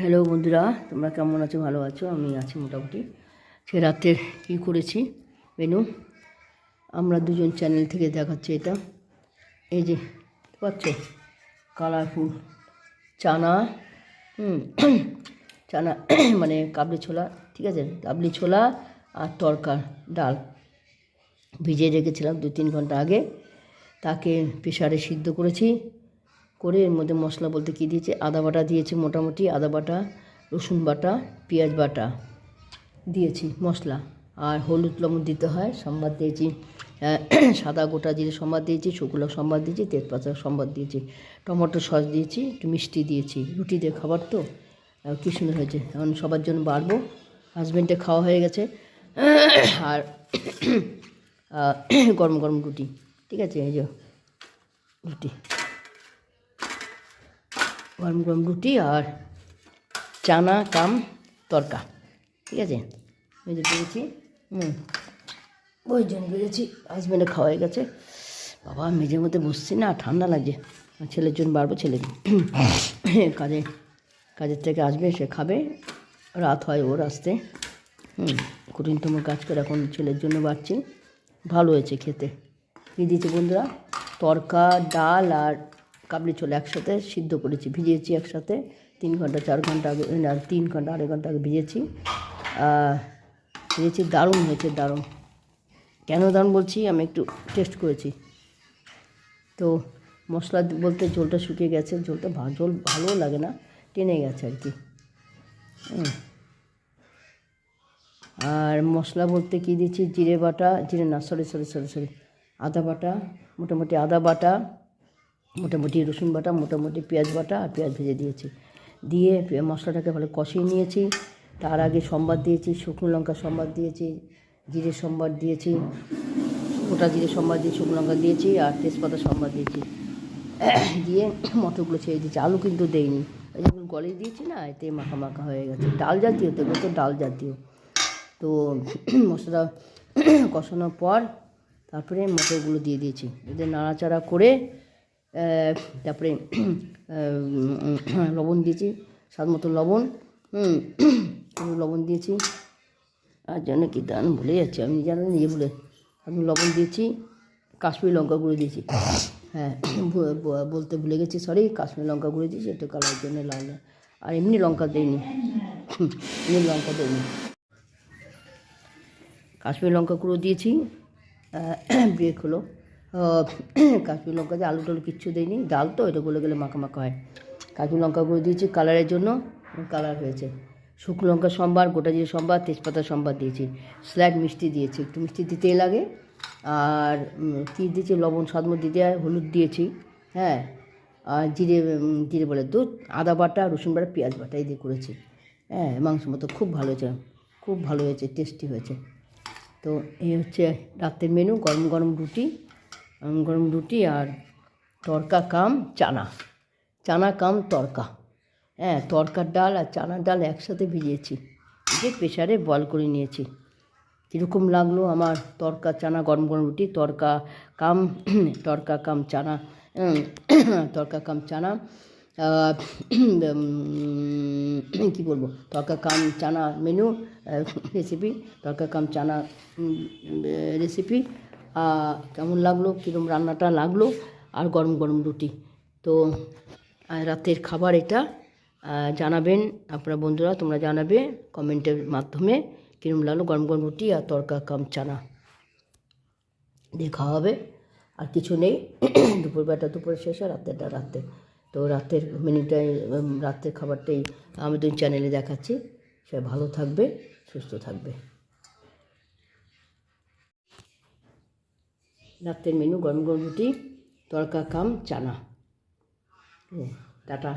Hello বন্ধুরা, তোমরা কেমন আছো? ভালো আছো? আমি আছি মোটামুটি। সে রাতের কী করেছি মেনু আমরা দুজন চ্যানেল থেকে দেখাচ্ছি। এটা এই যে পাচ্ছ কালারফুল চানা, চানা মানে কাবলি ছোলা, ঠিক আছে, কাবলি ছোলা আর তরকার ডাল ভিজিয়ে রেখেছিলাম 2-3 ঘন্টা আগে। তাকে প্রেসারে সিদ্ধ করেছি, করে এর মধ্যে মশলা বলতে কী দিয়েছি, আদা বাটা দিয়েছি, মোটামুটি আদা বাটা, রসুন বাটা, পেঁয়াজ বাটা দিয়েছি মশলা, আর হলুদ লবণ দিতে হয়। সম্বাদ দিয়েছি, সাদা গোটা জিরে সম্বাদ দিয়েছি, শুকনো সম্বাদ দিয়েছি, তেজপাতা সম্বাদ দিয়েছি, টমেটো সস দিয়েছি, একটু মিষ্টি দিয়েছি। রুটি দিয়ে খাবার তো কী সুন্দর হয়েছে। এখন সবার জন্য বাড়বো। হাজব্যান্ডে খাওয়া হয়ে গেছে, আর গরম গরম রুটি, ঠিক আছে, এই যে রুটি, গরম গরম রুটি আর চানা কাম তরকা, ঠিক আছে, এই যে পেয়েছি। ওই জন্য বেরিয়েছি, হাজব্যান্ডে খাওয়া হয়ে গেছে। বাবা মেঝের মধ্যে বসছি না, ঠান্ডা লাগছে। ছেলের জন্য বাড়বো, ছেলে কাজের থেকে আসবে, সে খাবে, রাত হয় ওর আসতে। কঠিনতম কাজ করে এখন ছেলের জন্য বাড়ছি। ভালো হয়েছে খেতে। কী দিয়েছি বন্ধুরা, তরকা, ডাল আর কাবলি ছোলা একসাথে সিদ্ধ করেছি, ভিজিয়েছি একসাথে 3 ঘন্টা 4 ঘন্টা আগে, না 3 ঘন্টা 2.5 ঘন্টা আগে ভিজিয়েছি। দারুণ হয়েছে, দারুণ। কেন দারুণ বলছি, আমি একটু টেস্ট করেছি তো মশলা বলতে ঝোলটা শুকিয়ে গেছে, ঝোলটা ঝোল ভালোও লাগে না, টেনে গেছে আর কি। আর মশলা বলতে কী দিচ্ছি, জিরে বাটা, জিরে না, সরি আদা বাটা, মোটামুটি আদা বাটা, মোটামুটি রসুন বাটা, মোটামুটি পেঁয়াজ বাটা আর পেঁয়াজ ভেজে দিয়েছি। দিয়ে মশলাটাকে ভালো কষিয়ে নিয়েছি। তার আগে সম্বাদ দিয়েছি, শুকনো লঙ্কা সম্বাদ দিয়েছি, জিরে সম্বাদ দিয়েছি, গোটা জিরে সম্বাদ দিয়ে শুকনো লঙ্কা দিয়েছি আর তেজপাতা সম্বাদ দিয়েছি। দিয়ে মটরগুলো ছেড়ে দিয়েছি, আলু কিন্তু দেইনি, ওই যখন গলিয়ে দিয়েছি না, এতে মাখা মাখা হয়ে গেছে। ডাল জাতীয় তো, এগুলো তো ডাল জাতীয়। তো মশলা কষানোর পর তারপরে মটরগুলো দিয়ে দিয়েছি, এদের নাড়াচাড়া করে তারপরে লবণ দিয়েছি, স্বাদ মতো লবণ, লবণ দিয়েছি। আর জন্য কি দান ভুলে যাচ্ছি, আমি জানি নিজে ভুলে, আমি লবণ দিয়েছি, কাশ্মীরি লঙ্কা গুঁড়ো দিয়েছি, হ্যাঁ বলতে ভুলে গেছি, সরি, কাশ্মীরি লঙ্কা গুঁড়ো দিয়েছি, একটু কালারের জন্য লাল। আর এমনি লঙ্কা দিইনি, কাশ্মীরি লঙ্কা গুঁড়ো দিয়েছি। ব্রেক হলো, কাশ্মীরি লঙ্কা দিয়ে আলু টালু কিচ্ছু দিইনি, ডাল তো এটা গলে গেলে মাখা মাখা হয়। কাশ্মীরি লঙ্কা গুঁড়ো দিয়েছি কালারের জন্য, কালার হয়েছে। শুকনো লঙ্কা সম্বার, গোটা জিরে সম্বার, তেজপাতা সম্বার দিয়েছি, স্লাইড মিষ্টি দিয়েছি, একটু মিষ্টি দিতেই লাগে। আর কী দিয়েছি, লবণ স্বাদ মতো দিতে হয়, হলুদ দিয়েছি, হ্যাঁ, আর জিরে বলে দুধ, আদা বাটা, রসুন বাটা, পেঁয়াজ বাটা এই দিয়ে করেছি। হ্যাঁ, মাংস মতো খুব ভালো হয়েছে, খুব ভালো হয়েছে, টেস্টি হয়েছে। তো এই হচ্ছে রাতের মেনু, গরম গরম রুটি আর তরকা কাম চানা কাম তরকা। হ্যাঁ, তরকার ডাল আর চানার ডাল একসাথে ভিজিয়েছি, যে প্রেসারে বয়েল করে নিয়েছি। কীরকম লাগলো আমার তরকা চানা, গরম গরম রুটি, তরকা কাম চানা, তরকা কাম চানা, কী বলবো, তরকা কাম চানা মেনু রেসিপি, তরকা কাম চানা রেসিপি। কেমন লাগলো, কীরকম রান্নাটা লাগলো, আর গরম গরম রুটি। তো রাতের খাবার এটা, জানাবেন আপনারা বন্ধুরা, তোমরা জানাবে কমেন্টের মাধ্যমে কীরকম লাগলো, গরম গরম রুটি আর তরকা কাম চানা দিয়ে খাওয়া হবে। আর কিছু নেই, দুপুরবেলাটা দুপুরে শেষ, আর রাতেরটা রাতে। তো রাতের মেনুটাই, রাতের খাবারটাই আমাদের চ্যানেলে দেখাচ্ছি। সে ভালো থাকবে, সুস্থ থাকবে। রাতের মেনু গরম গরম রুটি, তরকা কাম চানা। টাটা।